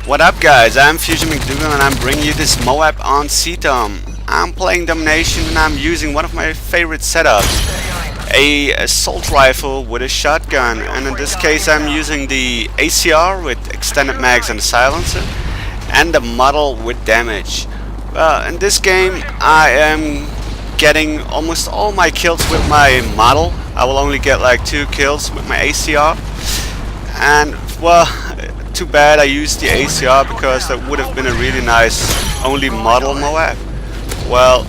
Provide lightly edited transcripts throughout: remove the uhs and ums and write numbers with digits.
What up guys, I'm Fusion McDougal and I'm bringing you this MOAB on Seatown. I'm playing Domination and I'm using one of my favorite setups, a assault rifle with a shotgun, and in this case I'm using the ACR with extended mags and a silencer and the model with damage. Well, in this game I am getting almost all my kills with my model. I will only get like 2 kills with my ACR, and well, too bad I used the ACR because that would have been a really nice only model MOAB. Well,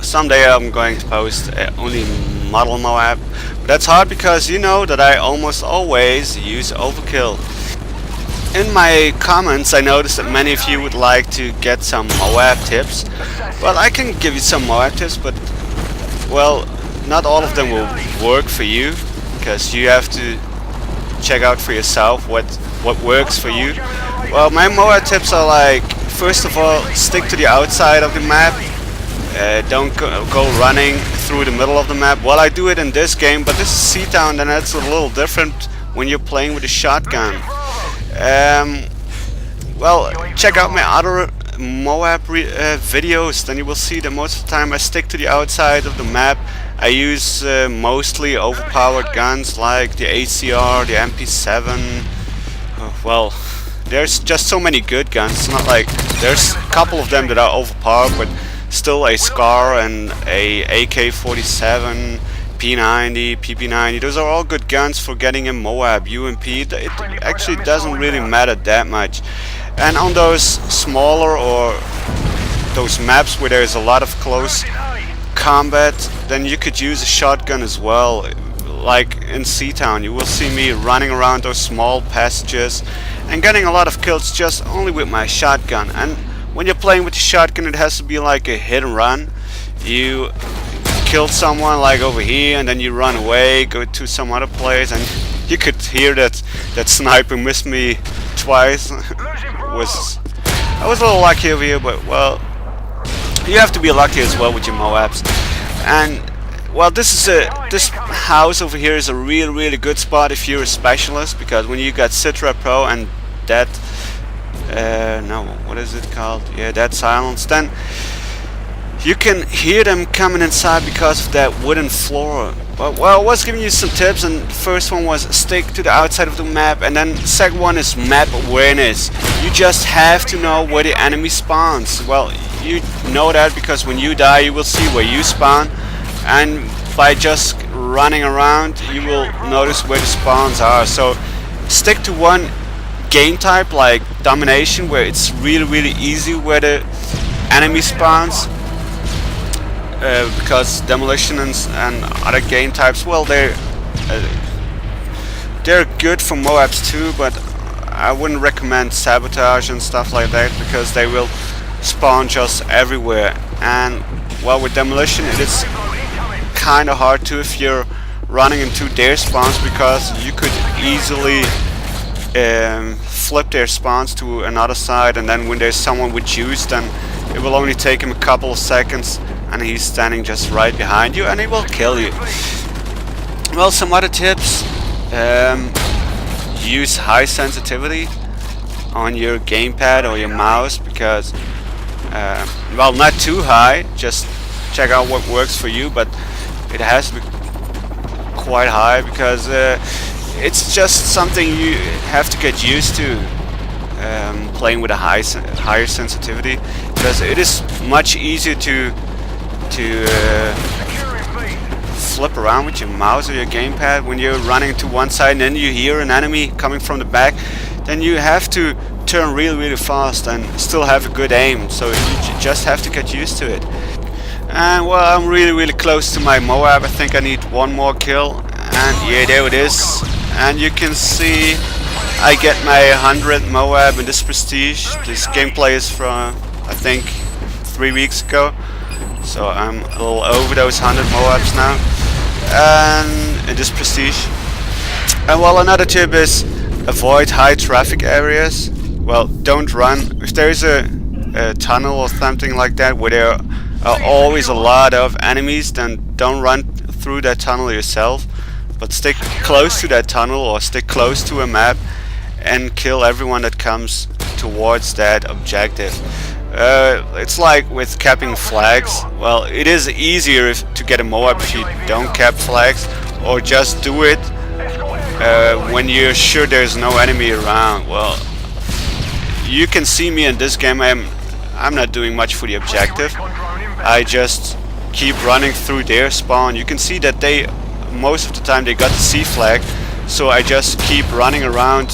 someday I'm going to post only model MOAB, but that's hard because you know that I almost always use overkill. In my comments I noticed that many of you would like to get some MOAB tips. Well, I can give you some MOAB tips, but well, not all of them will work for you because you have to check out for yourself what works for you. Well, my MOAB tips are like, first of all, stick to the outside of the map. Don't go running through the middle of the map. Well, I do it in this game, but this is Seatown, and that's a little different when you're playing with a shotgun. Well, check out my other MOAB videos, then you will see that most of the time I stick to the outside of the map. I use mostly overpowered guns like the ACR, the MP7. Well, there's just so many good guns. It's not like there's a couple of them that are overpowered, but still a SCAR and a AK-47, P90, PP90. Those are all good guns for getting a MOAB, UMP. It actually doesn't really matter that much. And on those smaller or those maps where there's a lot of close combat, then you could use a shotgun as well. Like in Seatown, you will see me running around those small passages and getting a lot of kills just only with my shotgun. And when you're playing with the shotgun, it has to be like a hit and run. You kill someone like over here and then you run away, go to some other place, and you could hear that sniper missed me twice. I was a little lucky over here, but well, you have to be lucky as well with your MOABs. And well, this house over here is a really good spot if you're a specialist, because when you got Citra Pro and that no, what is it called? Yeah, that silence, then you can hear them coming inside because of that wooden floor. Well, I was giving you some tips, and the first one was stick to the outside of the map, and then the second one is map awareness. You just have to know where the enemy spawns. Well, you know that because when you die you will see where you spawn, and by just running around you will notice where the spawns are. So stick to one game type like Domination, where it's really easy where the enemy spawns. Because Demolition and other game types, well, they're good for MOABs too, but I wouldn't recommend Sabotage and stuff like that because they will spawn just everywhere. And well, with Demolition it is kinda hard too if you're running into their spawns, because you could easily flip their spawns to another side, and then when there's someone with juice, then it will only take him a couple of seconds and he's standing just right behind you and he will kill you. Well, some other tips: use high sensitivity on your gamepad or your mouse, because well, not too high, just check out what works for you, but it has to be quite high because it's just something you have to get used to, playing with a higher sensitivity, because it is much easier to flip around with your mouse or your gamepad when you're running to one side and then you hear an enemy coming from the back. Then you have to turn really fast and still have a good aim, so you just have to get used to it. And well, I'm really close to my MOAB. I think I need one more kill, and yeah, there it is. And you can see I get my 100 MOAB in this prestige. This gameplay is from, I think, 3 weeks ago. So I'm a little over those 100 MOABs now, and in this prestige. And well, another tip is avoid high traffic areas. Well, don't run. If there is a tunnel or something like that where there are always a lot of enemies, then don't run through that tunnel yourself, but stick close to that tunnel or stick close to a map and kill everyone that comes towards that objective. It's like with capping flags. Well, it is easier to get a MOAB if you don't cap flags, or just do it when you're sure there's no enemy around. Well, you can see me in this game. I'm not doing much for the objective. I just keep running through their spawn. You can see that they, most of the time, they got the C flag, so I just keep running around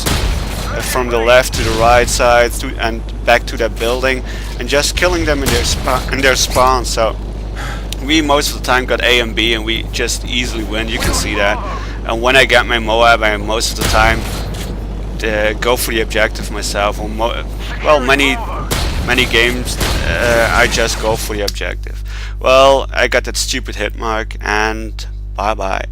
from the left to the right side and back to that building, and just killing them in their spawn. So we most of the time got A and B, and we just easily win. You can see that. And when I get my MOAB, I most of the time go for the objective myself. Well, many games I just go for the objective. Well, I got that stupid hit mark, and bye bye.